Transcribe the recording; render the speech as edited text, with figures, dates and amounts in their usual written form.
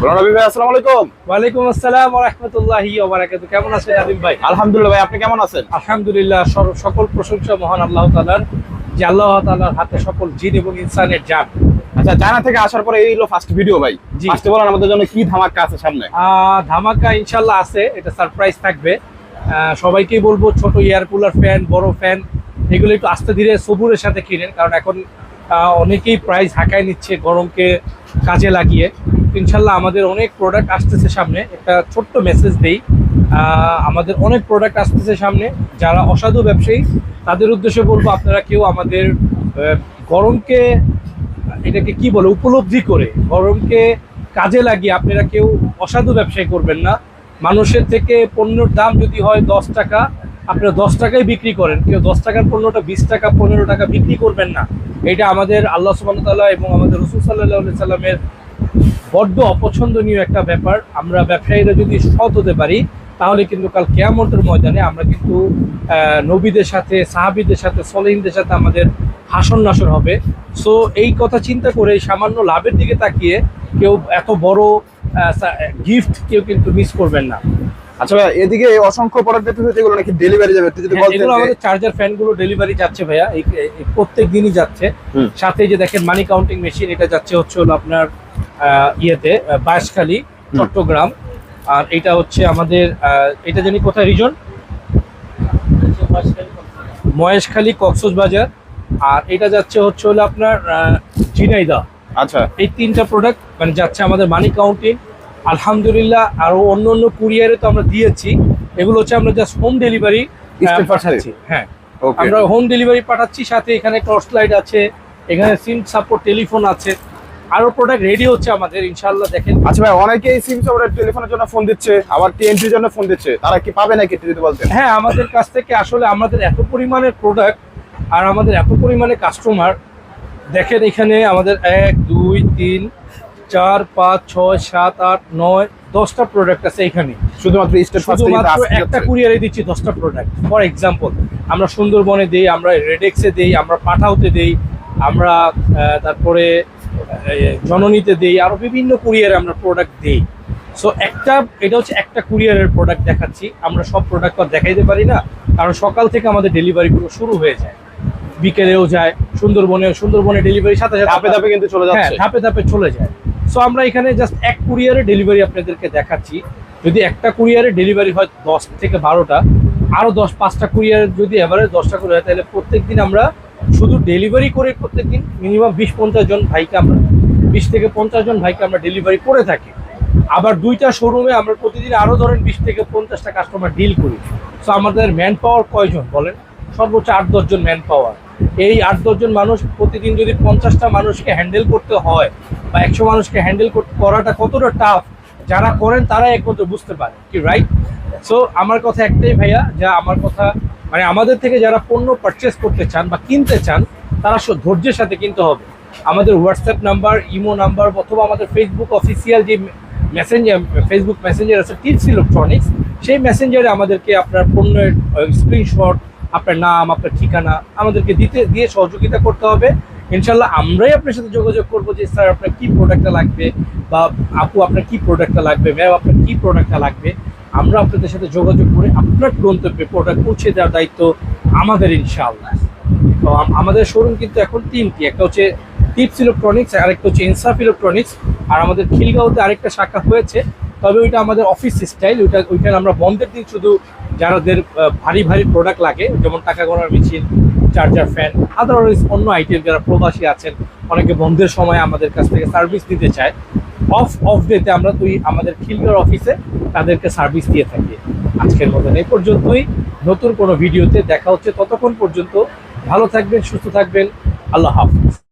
আসসালামু আলাইকুম। ওয়ালাইকুম আসসালাম ওয়া রাহমাতুল্লাহি ওয়া বারাকাতুহু। কেমন আছেন আদিম ভাই? আলহামদুলিল্লাহ ভাই, আপনি কেমন আছেন? আলহামদুলিল্লাহ, সকল প্রশংসা মহান আল্লাহ তাআলার, যে আল্লাহ তাআলার হাতে সকল জিন এবং ইনসানের জান। আচ্ছা, চায়না থেকে আসার পরে এই হলো ফার্স্ট ভিডিও ভাই। জি। ফার্স্টে বলেন আমাদের জন্য কি ধামাকা আছে সামনে? ধামাকা ইনশাআল্লাহ আছে, এটা সারপ্রাইজ থাকবে। সবাইকেই বলবো ছোট এয়ার কুলার ফ্যান, বড় ফ্যান, এগুলো একটু আস্তে ধীরে সবুরের সাথে কিনেন, কারণ এখন অনেকেই প্রাইস হাঁকায় নিচ্ছে গরমকে কাজে লাগিয়ে। ইনশাল্লাহ আমাদের অনেক প্রোডাক্ট আসতেছে সামনে। একটা ছোট্ট মেসেজ দেই, আমাদের অনেক প্রোডাক্ট আসতেছে সামনে। যারা অসাধু ব্যবসায়ী তাদের উদ্দেশ্যে বলবো, আপনারা কেউ আমাদের গরমকে, এটাকে কি বলে, উপলব্ধি করে গরমকে কাজে লাগিয়ে আপনারা কেউ অসাধু ব্যবসায়ী করবেন না। মানুষের থেকে পণ্যের দাম যদি হয় 10 টাকা, আপনারা 10 টাকায় বিক্রি করেন। কেউ 10 টাকার পণ্যটা 20 টাকা 15 টাকা বিক্রি করবেন না। এটা আমাদের আল্লাহ সুবহানাহু ওয়া তাআলা এবং আমাদের রাসূল সাল্লাল্লাহু আলাইহি সাল্লামের বড্ড অপছন্দনীয় একটা ব্যাপার। আমরা ব্যবসায়ীরা যদি সৎ হতে পারি, তাহলে কিন্তু কাল কিয়ামতের ময়দানে আমরা কিন্তু নবীদের সাথে, সাহাবীদের সাথে, সলিহিনদের সাথে আমাদের হাসর নাসর হবে। সো এই কথা চিন্তা করে সামান্য লাভের দিকে তাকিয়ে কেউ এত বড় গিফট কেউ কিন্তু মিস করবেন না। আচ্ছা ভাই, এদিকে অসংখ্য প্রোডাক্ট দেখতে হচ্ছে, এগুলো নাকি ডেলিভারি যাবে, একটু যদি বলতেন। এগুলো আমাদের চার্জার ফ্যান গুলো ডেলিভারি যাচ্ছে ভাইয়া, এই প্রত্যেক দিনই যাচ্ছে। সাথে যে দেখেন মানি কাউন্টিং মেশিন, এটা যাচ্ছে হচ্ছে হলো আপনার ইয়েতে বাঁশখালী, চট্টগ্রাম। আর এটা হচ্ছে আমাদের এটা জানি কোথায় রিজন, মহেশখালী, কক্সবাজার। আর এটা যাচ্ছে হচ্ছে হলো আপনার ঝিনাইদহ। আচ্ছা, এই তিনটা প্রোডাক্ট মানে যাচ্ছে আমাদের মানি কাউন্টিং। আলহামদুলিল্লাহ, আরো অন্য অন্য কুরিয়ারে তো আমরা দিয়েছি। এগুলো হচ্ছে আমরা জাস্ট হোম ডেলিভারি পাঠাচ্ছি। হ্যাঁ, আমরা হোম ডেলিভারি পাঠাচ্ছি। সাথে এখানে টর্চ লাইট আছে, এখানে সিম সাপোর্ট টেলিফোন আছে, আরো প্রোডাক্ট রেডি হচ্ছে আমাদের ইনশাআল্লাহ। দেখেন। আচ্ছা ভাই, অনেকেই সিম সাপোর্ট টেলিফোনের জন্য ফোন দিচ্ছে, আবার টিএনটির জন্য ফোন দিচ্ছে, তারা কি পাবে নাকি একটু যদি বলতেন? হ্যাঁ, আমাদের কাছ থেকে আসলে আমাদের এত পরিমাণের প্রোডাক্ট আর আমাদের এত পরিমাণে কাস্টমার, দেখেন এখানে আমাদের 1 2 3 4 5 6 7 8 9 10টা প্রোডাক্ট আছে এখানে। শুধুমাত্র একটা কুরিয়ারে দিচ্ছি 10টা প্রোডাক্ট। ফর এক্সাম্পল, আমরা সুন্দরবনে দেই, আমরা রেডেক্সে দেই, আমরা পাঠাওতে দেই, আমরা তারপরে জননীতে দেই, আরো বিভিন্ন কুরিয়ারে আমরা প্রোডাক্ট দেই। সো এটা হচ্ছে একটা কুরিয়ারের প্রোডাক্ট দেখাচ্ছি। আমরা সব প্রোডাক্ট আর দেখাইতে পারি না, কারণ সকাল থেকে আমাদের ডেলিভারিগুলো শুরু হয়ে যায়, বিকেলেও যায়। সুন্দরবনে ডেলিভারি সাথে সাথে ধাপে ধাপে কিন্তু চলে যাচ্ছে। ধাপে ধাপে চলে যায়। সো আমরা এখানে জাস্ট এক কুরিয়ারে ডেলিভারি আপনাদেরকে দেখাচ্ছি। যদি একটা কুরিয়ারে ডেলিভারি হয় 10 থেকে 12টা, আরো 5টা কুরিয়ারে যদি এভারেজ 10টা করে হয়, তাহলে প্রত্যেকদিন আমরা শুধু ডেলিভারি করে প্রত্যেকদিন মিনিমাম 20-50 জন ভাইকে আমরা 20 থেকে 50 জন ভাইকে আমরা ডেলিভারি করে থাকি। আবার 2টা শোরুমে আমরা প্রতিদিন আরো ধরেন 20 থেকে 50টা কাস্টমার ডিল করি। সো আমাদের ম্যান পাওয়ার কয়জন বলেন? সর্বোচ্চ 8-10 জন ম্যান পাওয়ার। এই 8-10 জন মানুষ প্রতিদিন যদি 50টা মানুষকে হ্যান্ডেল করতে হয় বা 100 মানুষকে হ্যান্ডেল করাটা কতটা টাফ, যারা করেন তারা একমাত্র বুঝতে পারে, কি রাইট? সো আমার কথা একটাই ভাইয়া, আমার কথা মানে আমাদের থেকে যারা পণ্য পারচেস করতে চান বা কিনতে চান, তারা ধৈর্যের সাথে কিনতে হবে। আমাদের হোয়াটসঅ্যাপ নাম্বার, ইমো নাম্বার, অথবা আমাদের ফেসবুক অফিসিয়াল যে ফেসবুক মেসেঞ্জার আছে টিপস ইলেকট্রনিক্স, সেই মেসেঞ্জারে আমাদেরকে আপনার পণ্যের স্ক্রিনশট, আপনার নাম, আপনার ঠিকানা আমাদেরকে দিয়ে সহযোগিতা করতে হবে। ইনশাল্লাহ আমরাই আপনার সাথে যোগাযোগ করবো যে স্যার আপনার কি প্রোডাক্টটা লাগবে, বা আপু আপনার কি প্রোডাক্টটা লাগবে, ম্যাম আপনার কি প্রোডাক্টটা লাগবে। আমরা আপনাদের সাথে যোগাযোগ করে আপনার গন্তব্যে প্রোডাক্ট পৌঁছে দেওয়ার দায়িত্ব আমাদের ইনশাআল্লাহ। তো আমাদের শোরুম কিন্তু এখন 3টি, একটা হচ্ছে টিপস ইলেকট্রনিক্স, আরেকটা হচ্ছে ইনসাফ ইলেকট্রনিক্স, আর আমাদের খিলগাঁওতে আরেকটা শাখা হয়েছে। তবে ওইটা আমাদের অফিস স্টাইল, ওইখানে আমরা বন্ধের দিন শুধু যাদের ভারী প্রোডাক্ট লাগে, যেমন টাকা গোনার মেশিন, চার্জার ফ্যান, আদারওয়াইজ অন্য আইটেম, যারা প্রবাসী আছেন অনেকে বন্ধের সময় আমাদের কাছ থেকে সার্ভিস নিতে চায়, অফ ডেতে আমরা আমাদের খিলগাঁও অফিসে তাদেরকে সার্ভিস দিয়ে থাকি। আজকের মতন এই পর্যন্তই। নতুন কোনো ভিডিওতে দেখা হচ্ছে, ততক্ষণ পর্যন্ত ভালো থাকবেন, সুস্থ থাকবেন। আল্লাহ হাফেজ।